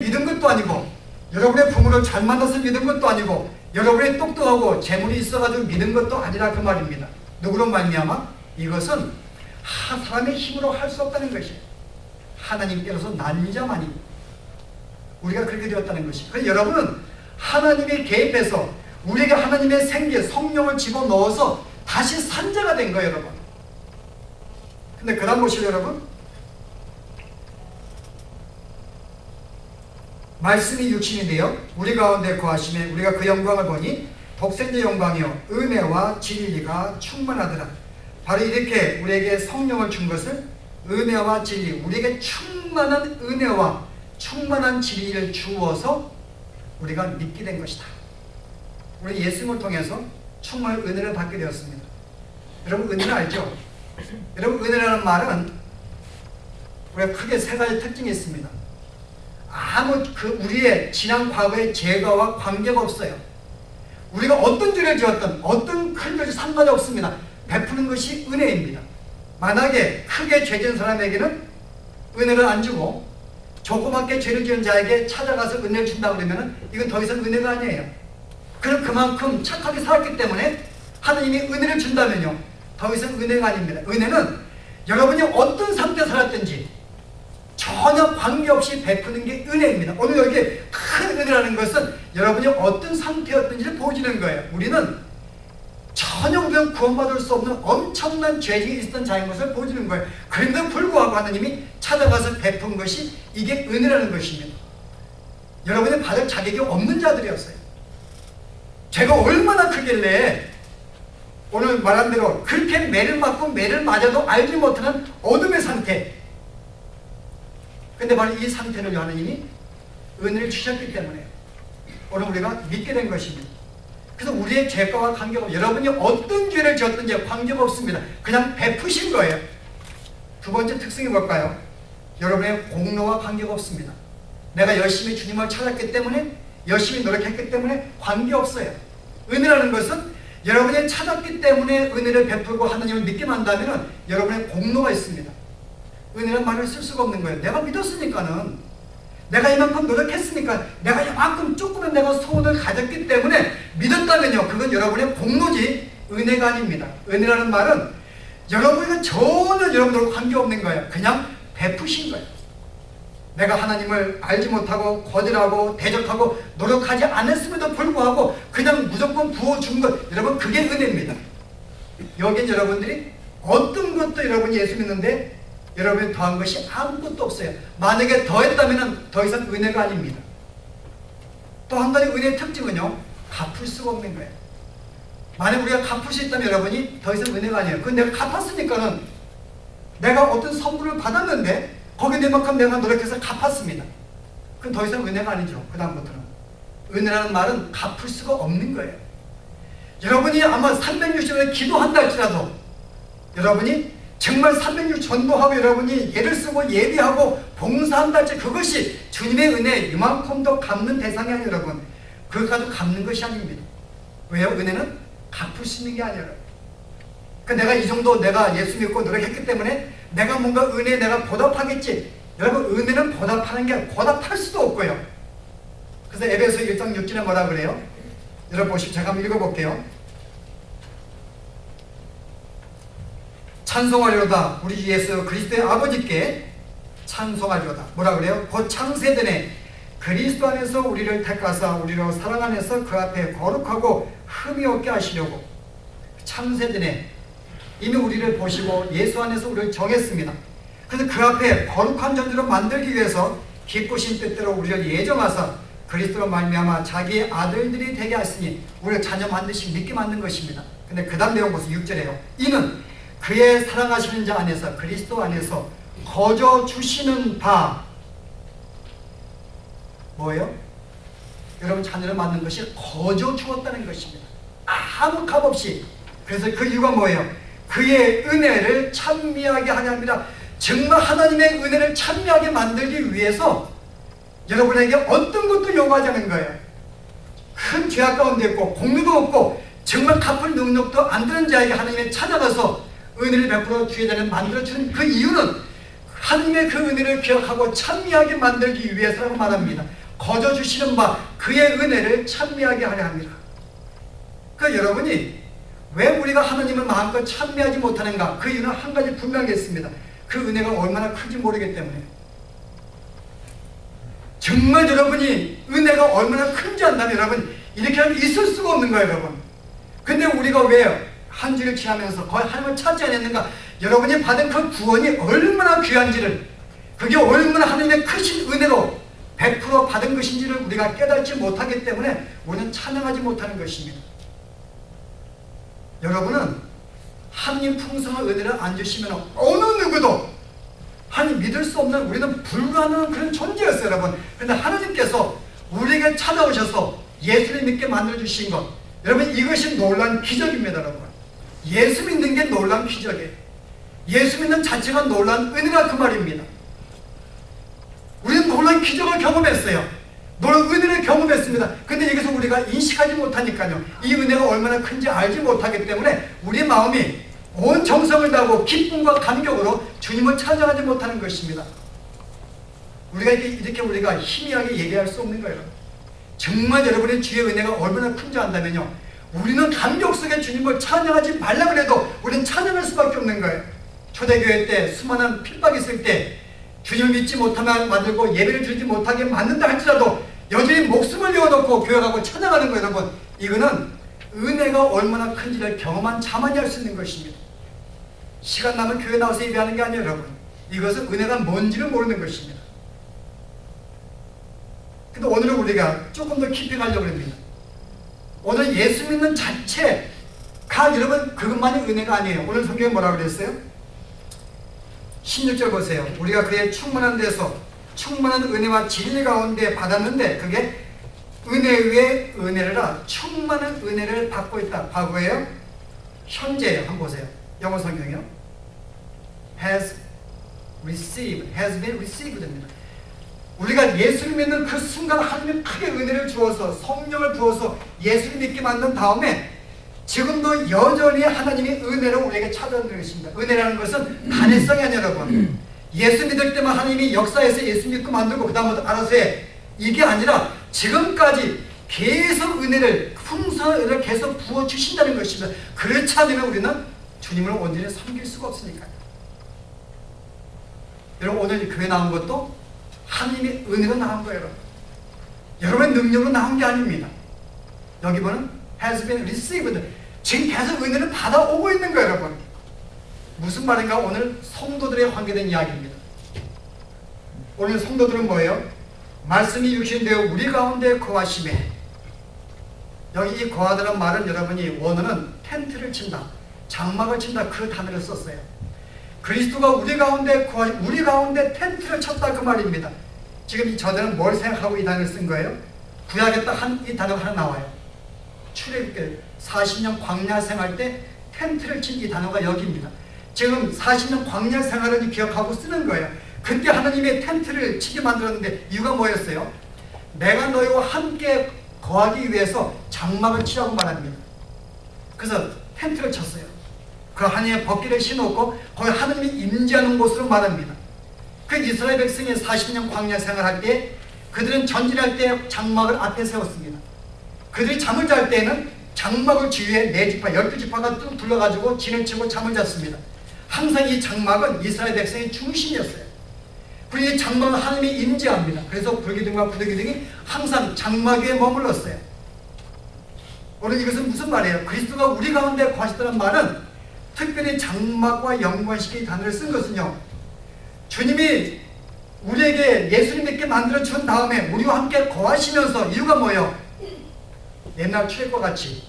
믿은 것도 아니고, 여러분의 부모를 잘 만나서 믿은 것도 아니고, 여러분이 똑똑하고 재물이 있어가지고 믿은 것도 아니라 그 말입니다. 누구로 말미암아? 이것은 사람의 힘으로 할 수 없다는 것이에요. 하나님께로서 난 자만이 우리가 그렇게 되었다는 것이에요. 그래서 여러분은 하나님이 개입해서 우리에게 하나님의 생기, 성령을 집어넣어서 다시 산 자가 된 거예요, 여러분. 근데 그 다음 보시죠, 여러분. 말씀이 육신이 되어 우리 가운데 거하심에 우리가 그 영광을 보니 독생자 영광이요 은혜와 진리가 충만하더라. 바로 이렇게 우리에게 성령을 준 것을 은혜와 진리, 우리에게 충만한 은혜와 충만한 진리를 주어서 우리가 믿게 된 것이다. 우리 예수님을 통해서 충만한 은혜를 받게 되었습니다. 여러분, 은혜는 알죠? 여러분, 은혜라는 말은 우리가 크게 세 가지 특징이 있습니다. 아무 우리의 지난 과거의 죄가와 관계가 없어요. 우리가 어떤 죄를 지었든 어떤 큰 것이 상관이 없습니다. 베푸는 것이 은혜입니다. 만약에 크게 죄 지은 사람에게는 은혜를 안 주고 조그맣게 죄를 지은 자에게 찾아가서 은혜를 준다 그러면 이건 더 이상 은혜가 아니에요. 그럼 그만큼 착하게 살았기 때문에 하나님이 은혜를 준다면요, 더 이상 은혜가 아닙니다. 은혜는 여러분이 어떤 상태에 살았든지 전혀 관계없이 베푸는 게 은혜입니다. 오늘 여기 큰 은혜라는 것은 여러분이 어떤 상태였든지를 보여주는 거예요. 우리는 전혀 우리는 구원받을 수 없는 엄청난 죄질이 있었던 자인 것을 보여주는 거예요. 그런데도 불구하고 하나님이 찾아가서 베푼 것이 이게 은혜라는 것입니다. 여러분이 받을 자격이 없는 자들이었어요. 죄가 얼마나 크길래 오늘 말한 대로 그렇게 매를 맞고 매를 맞아도 알지 못하는 어둠의 상태. 근데 바로 이 상태를 하나님이 은혜를 주셨기 때문에 오늘 우리가 믿게 된 것입니다. 그래서 우리의 죄가와 관계가, 여러분이 어떤 죄를 지었든지 관계가 없습니다. 그냥 베푸신 거예요. 두 번째 특징이 뭘까요? 여러분의 공로와 관계가 없습니다. 내가 열심히 주님을 찾았기 때문에, 열심히 노력했기 때문에 관계없어요. 은혜라는 것은 여러분이 찾았기 때문에 은혜를 베풀고 하나님을 믿게 만든다면 여러분의 공로가 있습니다. 은혜라는 말을 쓸 수가 없는 거예요. 내가 믿었으니까는, 내가 이만큼 노력했으니까, 내가 이만큼 조금은 내가 소원을 가졌기 때문에 믿었다면요, 그건 여러분의 공로지 은혜가 아닙니다. 은혜라는 말은 여러분은 전혀 여러분들과 관계없는 거예요. 그냥 베푸신 거예요. 내가 하나님을 알지 못하고 거절하고 대적하고 노력하지 않았음에도 불구하고 그냥 무조건 부어준 것, 여러분 그게 은혜입니다. 여긴 여러분들이 어떤 것도 여러분이 예수 믿는데 여러분이 더한 것이 아무것도 없어요. 만약에 더했다면 더 이상 은혜가 아닙니다. 또 한 가지 은혜의 특징은요, 갚을 수가 없는 거예요. 만약 우리가 갚을 수 있다면 여러분이 더 이상 은혜가 아니에요. 그건 내가 갚았으니까는, 내가 어떤 선물을 받았는데 거기에 내만큼 내가 노력해서 갚았습니다. 그건 더 이상 은혜가 아니죠. 그 다음부터는 은혜라는 말은 갚을 수가 없는 거예요. 여러분이 아마 360일 기도한다 할지라도 여러분이 정말 360 전도하고 여러분이 예를 쓰고 예비하고 봉사한다 할지 그것이 주님의 은혜 이만큼 더 갚는 대상이 아니에요. 여러분, 그것 가지고 갚는 것이 아닙니다. 왜요? 은혜는 갚을 수 있는 게 아니에요. 그러니까 내가 이 정도 내가 예수 믿고 노력했기 때문에 내가 뭔가 은혜에 내가 보답하겠지. 여러분, 은혜는 보답하는 게 보답할 수도 없고요. 그래서 에베소 1장 6절에 뭐라 그래요? 여러분 보시고 제가 한번 읽어볼게요. 찬송하리로다 우리 주 예수 그리스도의 아버지께 찬송하리로다. 뭐라 그래요? 곧 창세전에 그리스도 안에서 우리를 택하사 우리로 사랑 안에서 그 앞에 거룩하고 흠이 없게 하시려고. 창세전에 이미 우리를 보시고 예수 안에서 우리를 정했습니다. 그래서 그 앞에 거룩한 존재로 만들기 위해서 기쁘신 뜻대로 우리를 예정하사 그리스도로 말미암아 자기의 아들들이 되게 하시니 우리를 자녀 반드시 믿게 만든 것입니다. 근데 그 다음 내용 보세요. 6절에요. 이는 그의 사랑하시는 자 안에서 그리스도 안에서 거저 주시는 바 뭐예요? 여러분 자녀를 만든 것이 거저 주었다는 것입니다. 아무 값 없이. 그래서 그 이유가 뭐예요? 그의 은혜를 찬미하게 하려 합니다. 정말 하나님의 은혜를 찬미하게 만들기 위해서 여러분에게 어떤 것도 요구하지 않은 거예요. 큰 죄악 가운데 있고 공로도 없고 정말 갚을 능력도 안 되는 자에게 하나님이 찾아가서 은혜를 베풀어 주게 되는 만들어주는 그 이유는 하나님의 그 은혜를 기억하고 찬미하게 만들기 위해서라고 말합니다. 거저 주시는 바 그의 은혜를 찬미하게 하려 합니다. 그러니까 여러분이 왜 우리가 하나님을 마음껏 찬미하지 못하는가? 그 이유는 한 가지 분명히 있습니다. 그 은혜가 얼마나 큰지 모르기 때문에. 정말 여러분이 은혜가 얼마나 큰지 안다면 여러분 이렇게 하면 있을 수가 없는 거예요, 여러분. 근데 우리가 왜 한 주를 지나면서 거의 하나님을 찾지 않았는가? 여러분이 받은 그 구원이 얼마나 귀한지를, 그게 얼마나 하나님의 크신 은혜로 100% 받은 것인지를 우리가 깨닫지 못하기 때문에 우리는 찬양하지 못하는 것입니다. 여러분은 하나님 풍성한 은혜를 안 주시면 어느 누구도 하나님 믿을 수 없는, 우리는 불가능한 그런 존재였어요, 여러분. 그런데 하나님께서 우리에게 찾아오셔서 예수를 믿게 만들어주신 것, 여러분 이것이 놀라운 기적입니다, 여러분. 예수 믿는 게 놀라운 기적이에요. 예수 믿는 자체가 놀라운 은혜라 그 말입니다. 우리는 놀라운 기적을 경험했어요. 놀라운 은혜를 경험했습니다. 근데 여기서 우리가 인식하지 못하니까요, 이 은혜가 얼마나 큰지 알지 못하기 때문에 우리 마음이 온 정성을 다하고 기쁨과 감격으로 주님을 찬양하지 못하는 것입니다. 우리가 이렇게 우리가 희미하게 얘기할 수 없는 거예요. 정말 여러분의 주의 은혜가 얼마나 큰지 안다면요, 우리는 감격 속에 주님을 찬양하지 말라 그래도 우리는 찬양할 수밖에 없는 거예요. 초대교회 때 수많은 핍박이 있을 때 주님을 믿지 못하면 만들고 예배를 드리지 못하게 만든다 할지라도 여전히 목숨을 내어놓고 교회 가고 찬양하는 거예요, 여러분. 이거는 은혜가 얼마나 큰지를 경험한 자만이 할 수 있는 것입니다. 시간 나면 교회 나와서 예배하는 게 아니에요, 여러분. 이것은 은혜가 뭔지를 모르는 것입니다. 근데 오늘은 우리가 조금 더 깊이 가려고 합니다. 오늘 예수 믿는 자체가 여러분 그것만이 은혜가 아니에요. 오늘 성경에 뭐라고 그랬어요? 16절 보세요. 우리가 그의 충만한 데서 충만한 은혜와 진리 가운데 받았는데 그게 은혜 위에 은혜라 충만한 은혜를 받고 있다. 과거예요? 현재예요. 한번 보세요. 영어 성경이요. has received, has been received입니다. 우리가 예수를 믿는 그 순간 하나님이 크게 은혜를 주어서 성령을 부어서 예수를 믿게 만든 다음에 지금도 여전히 하나님이 은혜로 우리에게 찾아오는 것입니다. 은혜라는 것은 단회성이 아니에요, 여러분. 예수 믿을 때만 하나님이 역사에서 예수 믿고 만들고 그 다음부터 알아서 해, 이게 아니라 지금까지 계속 은혜를, 풍성한 은혜를 계속 부어주신다는 것입니다. 그렇지 않으면 우리는 주님을 온전히 섬길 수가 없으니까요. 여러분 오늘 교회 나온 것도 하나님의 은혜로 나온 거예요, 여러분. 여러분의 능력으로 나온 게 아닙니다. 여기 보면 has been received. 지금 계속 은혜를 받아오고 있는 거예요, 여러분. 무슨 말인가? 오늘 성도들에 관계된 이야기입니다. 오늘 성도들은 뭐예요? 말씀이 육신되어 우리 가운데 거하심에, 여기 이 거하다는 말은 여러분이 원어는 텐트를 친다, 장막을 친다, 그 단어를 썼어요. 그리스도가 우리 가운데 텐트를 쳤다 그 말입니다. 지금 저들은 뭘 생각하고 이 단어를 쓴 거예요? 구약에 딱 이 단어가 하나 나와요. 출애굽기 40년 광야 생활 때 텐트를 친 이 단어가 여기입니다. 지금 40년 광야 생활을 기억하고 쓰는 거예요. 그때 하나님의 텐트를 치게 만들었는데 이유가 뭐였어요? 내가 너희와 함께 거하기 위해서 장막을 치라고 말합니다. 그래서 텐트를 쳤어요. 그 하나님의 법궤를 신었고 거기 하나님이 임재하는 곳으로 말합니다. 그 이스라엘 백성이 40년 광야 생활할 때 그들은 전진할 때 장막을 앞에 세웠습니다. 그들이 잠을 잘 때는 장막을 주위에 4지파, 12지파가 쭉 둘러가지고 진을 치고 잠을 잤습니다. 항상 이 장막은 이스라엘 백성의 중심이었어요. 그리고 이 장막은 하나님이 임재합니다. 그래서 불기둥과 부득이둥이 항상 장막 위에 머물렀어요. 오늘 이것은 무슨 말이에요? 그리스도가 우리 가운데 거하시다는 말은 특별히 장막과 연관시킨 단어를 쓴 것은요, 주님이 우리에게 예수님 믿게 만들어 준 다음에 우리와 함께 거하시면서, 이유가 뭐예요? 옛날 출애굽과 같이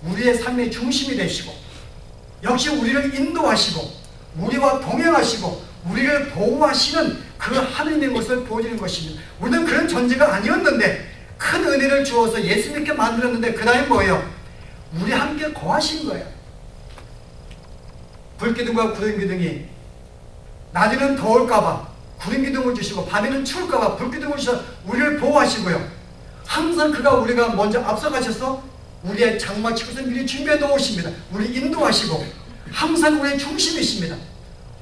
우리의 삶의 중심이 되시고 역시 우리를 인도하시고 우리와 동행하시고 우리를 보호하시는 그 하나님의 모습을 보여주는 것입니다. 우리는 그런 존재가 아니었는데 큰 은혜를 주어서 예수 믿게 만들었는데 그 다음에 뭐예요? 우리 함께 거하신 거예요. 불기둥과 구름기둥이 낮에는 더울까봐 구름기둥을 주시고 밤에는 추울까봐 불기둥을 주셔서 우리를 보호하시고요. 항상 그가 우리가 먼저 앞서가셔서 우리의 장막 치고서 미리 준비해 놓으십니다. 우리 인도하시고 항상 우리의 중심이십니다.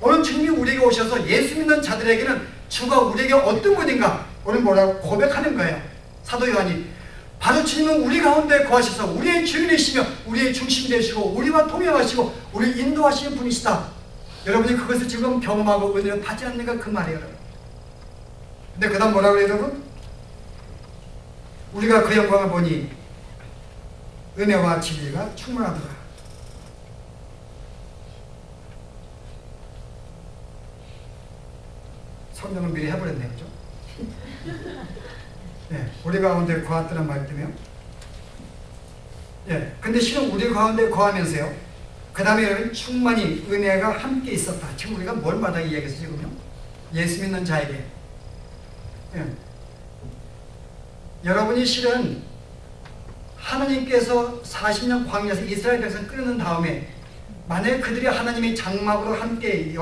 오늘 주님이 우리에게 오셔서 예수 믿는 자들에게는 주가 우리에게 어떤 분인가 오늘 뭐라고 고백하는 거예요. 사도 요한이 바로 주님은 우리 가운데 거하셔서 우리의 주인이시며 우리의 중심이 되시고 우리와 동행하시고 우리를 인도하시는 분이시다. 여러분이 그것을 지금 경험하고 은혜를 받지 않는가 그 말이에요. 여러분. 근데 그 다음 뭐라고 그래요 여러분? 우리가 그 영광을 보니 은혜와 진리가 충만하더라. 성경은 미리 해버렸네요. 그죠? 예, 우리 가운데 거하더란 말 때문에요. 예, 근데 실은 우리 가운데 거하면서요. 그 다음에 충만히 은혜가 함께 있었다. 지금 우리가 뭘 마다 이야기했어요, 지금요? 예수 믿는 자에게. 예. 여러분이 실은 하나님께서 40년 광야에서 이스라엘 백성 끌어낸 다음에 만약에 그들이 하나님의 장막으로 함께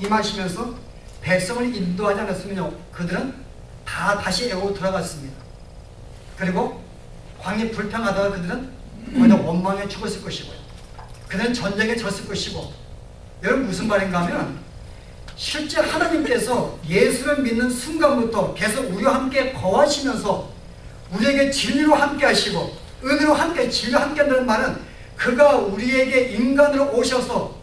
임하시면서 백성을 인도하지 않았으면요, 그들은 다 다시 애굽으로 돌아갔습니다. 그리고 광야 불평하다가 그들은 거의 다 원망에 죽었을 것이고요. 그들은 전쟁에 졌을 것이고. 여러분 무슨 말인가 하면 실제 하나님께서 예수를 믿는 순간부터 계속 우리와 함께 거하시면서 우리에게 진리로 함께 하시고 은혜로 함께 진리로 함께 한다는 말은 그가 우리에게 인간으로 오셔서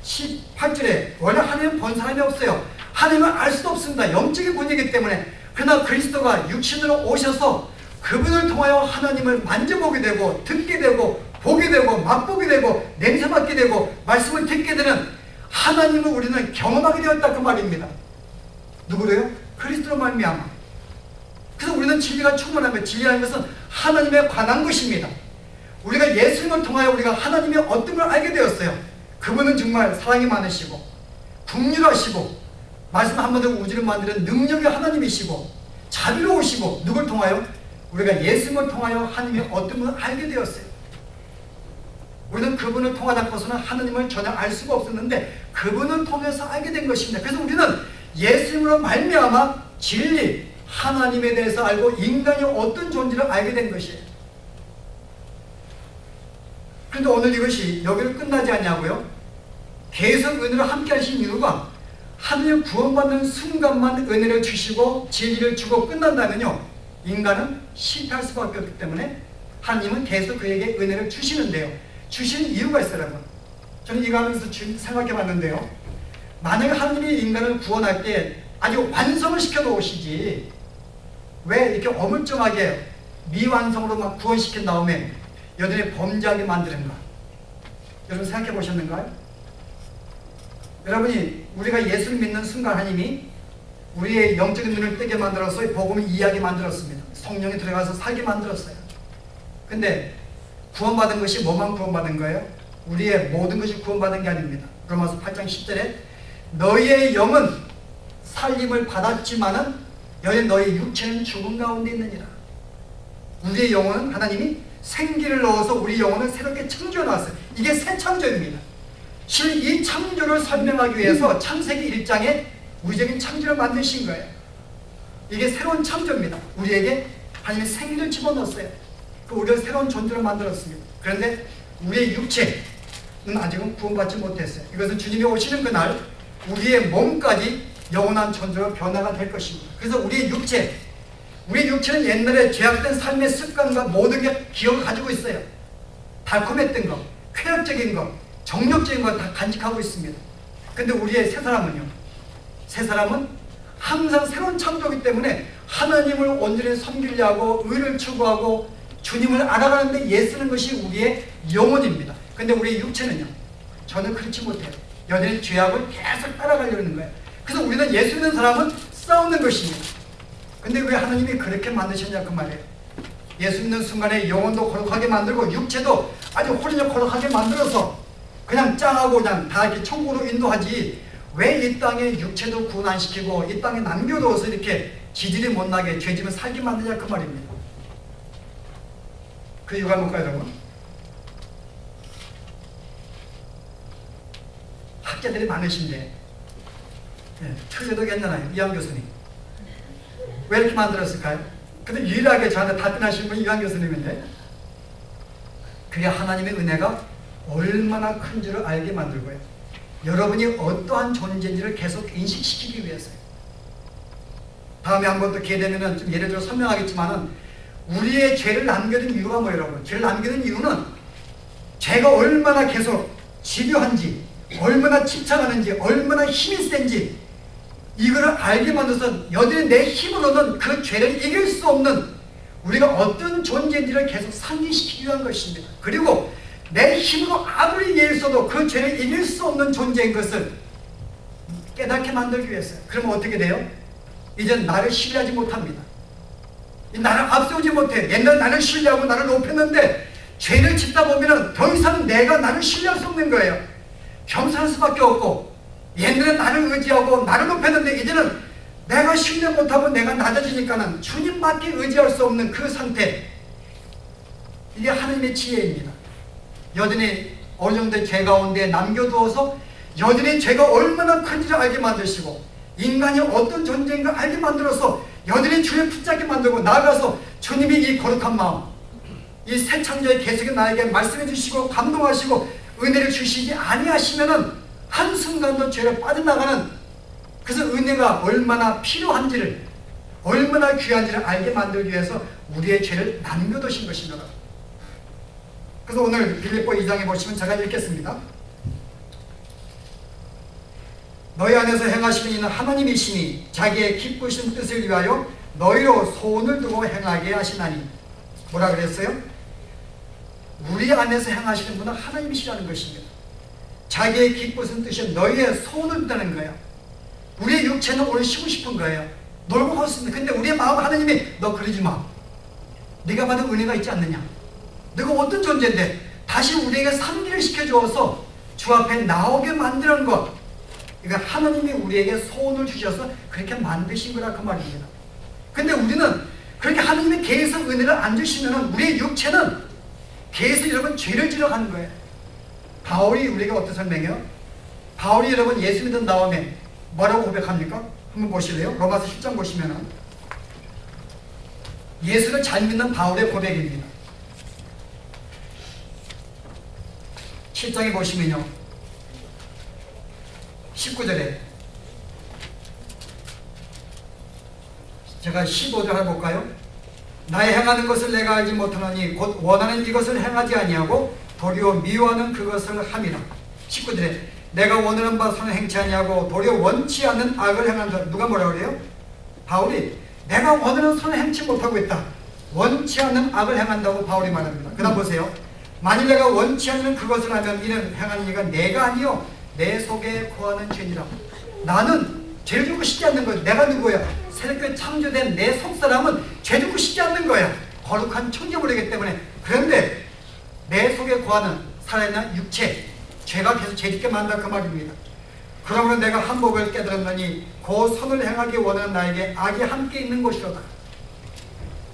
18절에 원래 하나님은 본 사람이 없어요. 하나님은 알 수도 없습니다. 영적인 분이기 때문에. 그러나 그리스도가 육신으로 오셔서 그분을 통하여 하나님을 만져보게 되고 듣게 되고 보게 되고 맛보게 되고 냄새 맡게 되고 말씀을 듣게 되는 하나님을 우리는 경험하게 되었다 그 말입니다. 누구로요? 그리스도로 말미암아. 그래서 우리는 진리가 충만한 것, 진리라는 것은 하나님에 관한 것입니다. 우리가 예수님을 통하여 우리가 하나님의 어떤 걸 알게 되었어요. 그분은 정말 사랑이 많으시고 긍휼하시고 말씀 한마디로 우주를 만드는 능력의 하나님이시고 자비로우시고 누굴 통하여? 우리가 예수님을 통하여 하나님의 어떤 분을 알게 되었어요. 우리는 그분을 통하지 않고서는 하나님을 전혀 알 수가 없었는데 그분을 통해서 알게 된 것입니다. 그래서 우리는 예수님으로 말미암아 진리, 하나님에 대해서 알고 인간이 어떤 존재를 알게 된 것이에요. 그런데 오늘 이것이 여기로 끝나지 않냐고요? 계속 은혜로 함께 하신 이유가 하나님 구원받는 순간만 은혜를 주시고 진리를 주고 끝난다면요, 인간은 실패할 수밖에 없기 때문에 하나님은 계속 그에게 은혜를 주시는데요. 주시는 이유가 있어요. 여러분. 저는 이거 하면서 생각해 봤는데요. 만약에 하나님이 인간을 구원할 때 아주 완성을 시켜 놓으시지 왜 이렇게 어물쩡하게 미완성으로 막 구원시킨 다음에 여전히 범죄하게 만드는가? 여러분 생각해 보셨는가요? 여러분이 우리가 예수를 믿는 순간 하나님이 우리의 영적인 눈을 뜨게 만들어서 복음을 이해하게 만들었습니다. 성령이 들어가서 살게 만들었어요. 근데 구원받은 것이 뭐만 구원받은 거예요? 우리의 모든 것이 구원받은 게 아닙니다. 로마서 8장 10절에 너희의 영은 살림을 받았지만은 여기 너희 육체는 죽음 가운데 있느니라. 우리의 영혼은 하나님이 생기를 넣어서 우리 영혼을 새롭게 창조해 놨어요. 이게 새 창조입니다. 실 이 창조를 설명하기 위해서 창세기 1장에 우리적인 창조를 만드신 거예요. 이게 새로운 창조입니다. 우리에게 하나님이 생기를 집어넣었어요. 우리를 새로운 존재로 만들었습니다. 그런데 우리의 육체는 아직은 구원받지 못했어요. 이것은 주님이 오시는 그날 우리의 몸까지 영원한 존재로 변화가 될 것입니다. 그래서 우리의 육체는 옛날에 죄악된 삶의 습관과 모든 게 기억을 가지고 있어요. 달콤했던 것, 쾌락적인 것, 정욕적인 것 다 간직하고 있습니다. 근데 우리의 새 사람은 항상 새로운 창조이기 때문에 하나님을 온전히 섬기려 하고 의를 추구하고 주님을 알아가는데 애쓰는 것이 우리의 영혼입니다. 근데 우리의 육체는요, 저는 그렇지 못해요. 여전히 죄악을 계속 따라가려는 거예요. 그래서 우리는 예수 믿는 사람은 싸우는 것입니다. 근데 왜 하나님이 그렇게 만드셨냐 그 말이에요. 예수 믿는 순간에 영혼도 거룩하게 만들고 육체도 아주 홀리며 거룩하게 만들어서 그냥 짱하고 그냥 다 이렇게 천국으로 인도하지 왜 이 땅에 육체도 구원 안 시키고 이 땅에 남겨둬서 이렇게 지질이 못나게 죄짐을 살게 만드냐 그 말입니다. 그 이유가 뭘까요 여러분? 학자들이 많으신데 틀려도 괜찮아요. 이한 교수님 왜 이렇게 만들었을까요? 근데 유일하게 저한테 답변하신 분이 이한 교수님인데 그게 하나님의 은혜가 얼마나 큰 줄을 알게 만들고요. 여러분이 어떠한 존재인지를 계속 인식시키기 위해서요. 다음에 한 번 더 기회 되면은 좀 예를 들어 설명하겠지만은, 우리의 죄를 남겨둔 이유가 뭐예요, 여러분? 죄를 남겨둔 이유는 죄가 얼마나 계속 집요한지, 얼마나 집착하는지, 얼마나 힘이 센지, 이거를 알게 만들어서 여전히 내 힘으로는 그 죄를 이길 수 없는, 우리가 어떤 존재인지를 계속 상기시키기 위한 것입니다. 그리고 내 힘으로 아무리 예했어도 그 죄를 이길 수 없는 존재인 것을 깨닫게 만들기 위해서요. 그러면 어떻게 돼요? 이젠 나를 신뢰하지 못합니다. 나를 앞세우지 못해. 옛날 나를 신뢰하고 나를 높였는데 죄를 짓다 보면 더 이상 내가 나를 신뢰할 수 없는 거예요. 겸손할 수밖에 없고, 옛날에 나를 의지하고 나를 높였는데 이제는 내가 신뢰 못하고 내가 낮아지니까는 주님밖에 의지할 수 없는 그 상태. 이게 하나님의 지혜입니다. 여전히 어느 정도의 죄 가운데 남겨두어서 여전히 죄가 얼마나 큰지를 알게 만드시고, 인간이 어떤 존재인가 알게 만들어서 여전히 주를 붙잡게 만들고, 나아가서 주님이 이 거룩한 마음, 이 새 창조의 계속에 나에게 말씀해 주시고 감동하시고 은혜를 주시지 아니하시면은 한순간도 죄를 빠져나가는, 그래서 은혜가 얼마나 필요한지를, 얼마나 귀한지를 알게 만들기 위해서 우리의 죄를 남겨두신 것입니다. 그래서 오늘 빌립보 2장에 보시면 제가 읽겠습니다. 너희 안에서 행하시는 이는 하나님이시니 자기의 기쁘신 뜻을 위하여 너희로 소원을 두고 행하게 하시나니. 뭐라 그랬어요? 우리 안에서 행하시는 분은 하나님이시라는 것입니다. 자기의 기쁘신 뜻이 너희의 소원을 두다는 거예요. 우리의 육체는 오늘 쉬고 싶은 거예요. 놀고 싶습니다. 근데 우리의 마음, 하나님이 너 그러지 마. 네가 받은 은혜가 있지 않느냐. 너가 어떤 존재인데 다시 우리에게 상기를 시켜주어서 주 앞에 나오게 만드는 것. 그러니까 하나님이 우리에게 소원을 주셔서 그렇게 만드신 거라 그 말입니다. 근데 우리는 그렇게 하나님이 계속 은혜를 안 주시면 우리의 육체는 계속 여러분 죄를 지러 가는 거예요. 바울이 우리에게 어떻게 설명해요? 바울이 여러분 예수 믿은 다음에 뭐라고 고백합니까? 한번 보실래요? 로마서 10장 보시면은 예수를 잘 믿는 바울의 고백입니다. 10장에 보시면요, 19절에 제가 15절 해볼까요? 나의 행하는 것을 내가 알지 못하노니 곧 원하는 이것을 행하지 아니하고 도리어 미워하는 그것을 함이라. 19절에 내가 원하는 바 선을 행치 아니하고 도리어 원치 않는 악을 행한다. 누가 뭐라고 그래요? 바울이 내가 원하는 선을 행치 못하고 있다. 원치 않는 악을 행한다고 바울이 말합니다. 그 다음 보세요. 만일 내가 원치 않는 그것을 하면 이는 행하는 이가 내가 아니요 내 속에 거하는 죄니라. 나는 죄를 짓고 싶지 않는 거야. 내가 누구야? 새롭게 창조된 내 속사람은 죄 짓고 싶지 않는 거야. 거룩한 청정물이기 때문에. 그런데 내 속에 거하는 살아있는 육체, 죄가 계속 죄 짓게 만든다 그 말입니다. 그러므로 내가 한 법을 깨달았느니 그 선을 행하기 원하는 나에게 악이 함께 있는 것이로다.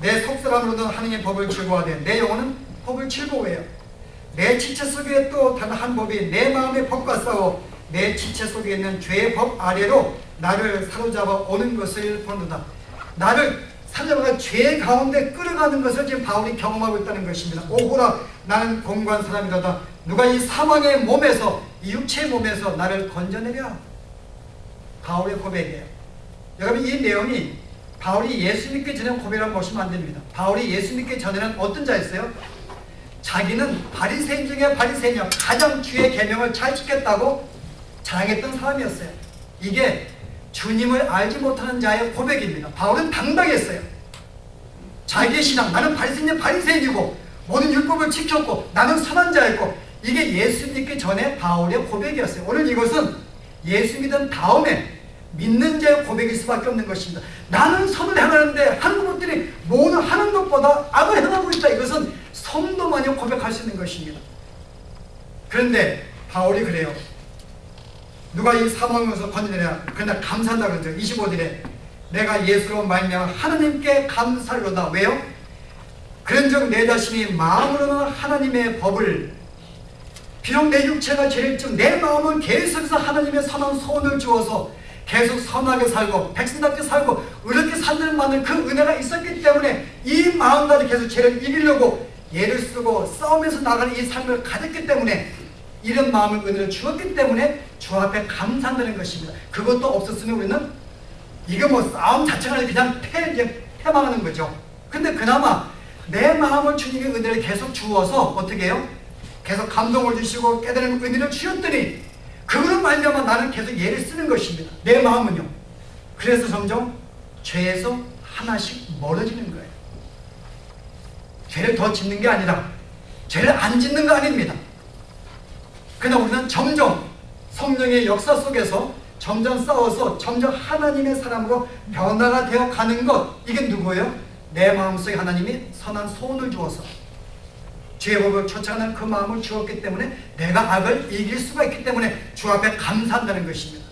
내 속사람으로는 하나님의 법을 즐거워하되 내 영혼은 법을 즐거워해요. 내 지체 속에 또 단 한 법이 내 마음의 법과 싸워 내 지체 속에 있는 죄의 법 아래로 나를 사로잡아 오는 것을 보는다. 나를 사로잡아 죄 가운데 끌어가는 것을 지금 바울이 경험하고 있다는 것입니다. 오호라 나는 공고한 사람이로다. 누가 이 사망의 몸에서, 이 육체의 몸에서 나를 건져내랴. 바울의 고백이에요. 여러분 이 내용이 바울이 예수 믿기 전에 고백을 보시면 안 됩니다. 바울이 예수 믿기 전에는 어떤 자였어요? 자기는 바리새인 중에 바리새인이요, 가장 주의 계명을 잘 지켰다고 자랑했던 사람이었어요. 이게 주님을 알지 못하는 자의 고백입니다. 바울은 당당했어요. 자기의 신앙, 나는 바리새인이고 모든 율법을 지켰고 나는 선한 자였고, 이게 예수 믿기 전에 바울의 고백이었어요. 오늘 이것은 예수 믿은 다음에 믿는 자의 고백일 수밖에 없는 것입니다. 나는 선을 행하는데 하는 것들이 모두 하는 것보다 악을 행하고 있다. 이것은 성도만이 고백할 수 있는 것입니다. 그런데 바울이 그래요. 누가 이 사망에서 건져내랴. 그러나 감사한다 그러죠. 25절에 내가 예수로 말미암아 하나님께 감사하로다. 왜요? 그런즉 내 자신이 마음으로는 하나님의 법을, 비록 내 육체가 죄를 지은 내 마음은 계속해서 하나님의 선한 소원을 주어서 계속 선하게 살고 백성답게 살고 의롭게 살는 만한 그 은혜가 있었기 때문에 이 마음까지 계속 죄를 이기려고 예를 쓰고 싸움에서 나가는 이 삶을 가졌기 때문에, 이런 마음을 은혜를 주었기 때문에 주 앞에 감사한다는 것입니다. 그것도 없었으면 우리는 이거 뭐 싸움 자체가 아니라 그냥 패망하는 거죠. 근데 그나마 내 마음을 주님의 은혜를 계속 주어서 어떻게 해요? 계속 감동을 주시고 깨달은 은혜를 주셨더니 그거로 말미암아 나는 계속 예를 쓰는 것입니다. 내 마음은요. 그래서 점점 죄에서 하나씩 멀어지는 거예요. 죄를 더 짓는 게 아니라 죄를 안 짓는 거 아닙니다. 그러나 우리는 점점 성령의 역사 속에서 점점 싸워서 점점 하나님의 사람으로 변화가 되어 가는 것. 이게 누구예요? 내 마음속에 하나님이 선한 소원을 주어서 주의 법을 쫓아가는 그 마음을 주었기 때문에 내가 악을 이길 수가 있기 때문에 주 앞에 감사한다는 것입니다.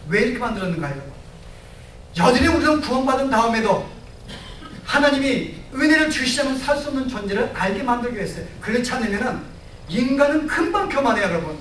왜 이렇게 만들었는가요? 여전히 우리는 구원받은 다음에도 하나님이 은혜를 주시자면 살 수 없는 존재를 알게 만들기 위해서. 그렇지 않으면 인간은 금방 교만해요, 여러분.